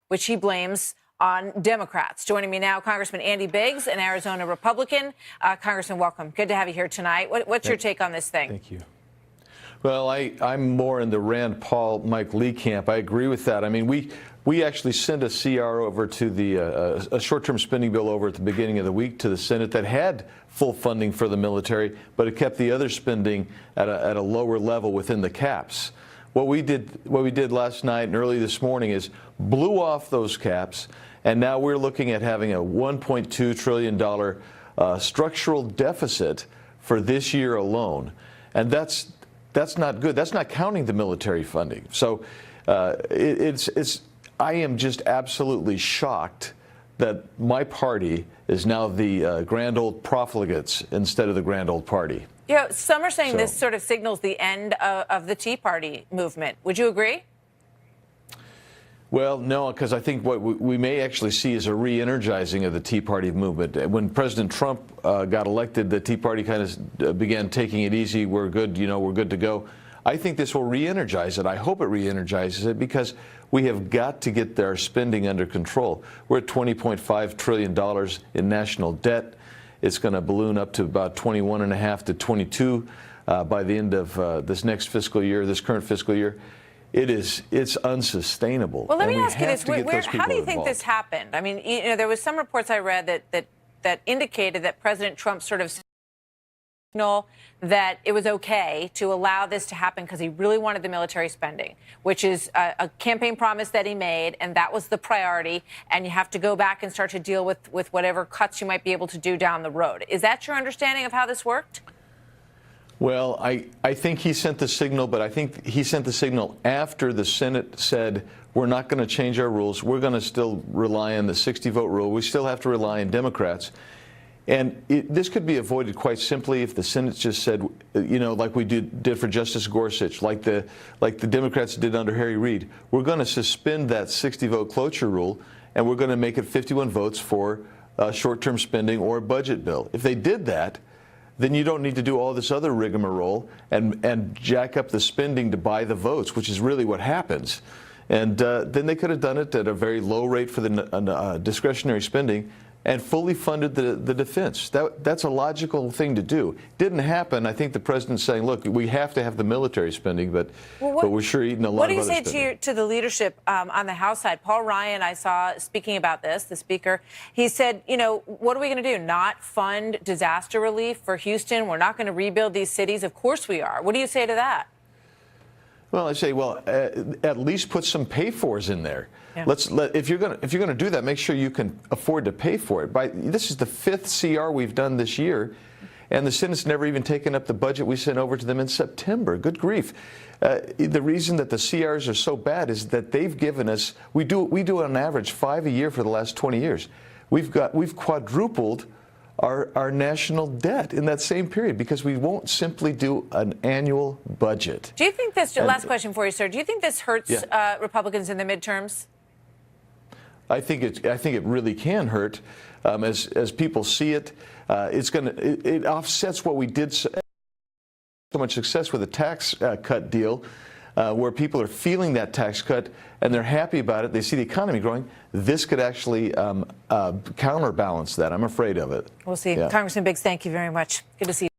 which he blames on Democrats. Joining me now, Congressman Andy Biggs, an Arizona Republican. Congressman, welcome. Good to have you here tonight. What's your take on this thing? Thank you. Well, I'm more in the Rand Paul, Mike Lee camp. I agree with that. I mean, we actually sent a CR over to the a short-term spending bill over at the beginning of the week to the Senate that had full funding for the military, but it kept the other spending at a lower level within the caps. What we did last night and early this morning is blew off those caps, and now we're looking at having a $1.2 trillion structural deficit for this year alone, and that's not good. That's not counting the military funding. So I am just absolutely shocked that my party is now the grand old profligates instead of the grand old party. Yeah, some are saying this sort of signals the end of the Tea Party movement. Would you agree? Well, no, because I think what we may actually see is a re-energizing of the Tea Party movement. When President Trump got elected, the Tea Party kind of began taking it easy. We're good, we're good to go. I think this will re-energize it. I hope it re-energizes it because we have got to get our spending under control. We're at $20.5 trillion in national debt. It's going to balloon up to about 21.5 to 22 by the end of this next fiscal year, this current fiscal year. It's unsustainable. Well, let me ask you this: how do you think this happened? I mean, there was some reports I read that indicated that President Trump sort of signaled that it was okay to allow this to happen because he really wanted the military spending, which is a campaign promise that he made, and that was the priority. And you have to go back and start to deal with whatever cuts you might be able to do down the road. Is that your understanding of how this worked? Well, I think he sent the signal, but I think he sent the signal after the Senate said, we're not going to change our rules. We're going to still rely on the 60-vote rule. We still have to rely on Democrats. And this could be avoided quite simply if the Senate just said, like we did for Justice Gorsuch, like the Democrats did under Harry Reid. We're going to suspend that 60-vote cloture rule, and we're going to make it 51 votes for short-term spending or a budget bill. If they did that, then you don't need to do all this other rigmarole and jack up the spending to buy the votes, which is really what happens. And then they could have done it at a very low rate for the discretionary spending and fully funded the defense. That's a logical thing to do. Didn't happen. I think the president's saying, look, we have to have the military spending, but we're sure eating a lot of other spending. What do you say to the leadership on the House side? Paul Ryan, I saw speaking about this, the speaker, he said, what are we going to do? Not fund disaster relief for Houston? We're not going to rebuild these cities? Of course we are. What do you say to that? Well, I say, at least put some pay-fors in there. Yeah. If you're going to do that, make sure you can afford to pay for it. This is the 5th CR we've done this year, and the Senate's never even taken up the budget we sent over to them in September. Good grief! The reason that the CRs are so bad is that they've given us we do on average 5 a year for the last 20 years. We've quadrupled our national debt in that same period because we won't simply do an annual budget. Do you think this, last question for you, sir, do you think this hurts Republicans in the midterms? I think it really can hurt. As people see it, it offsets what we did so much success with the tax cut deal, where people are feeling that tax cut and they're happy about it. They see the economy growing. This could actually counterbalance that. I'm afraid of it. We'll see. Yeah. Congressman Biggs, thank you very much. Good to see you.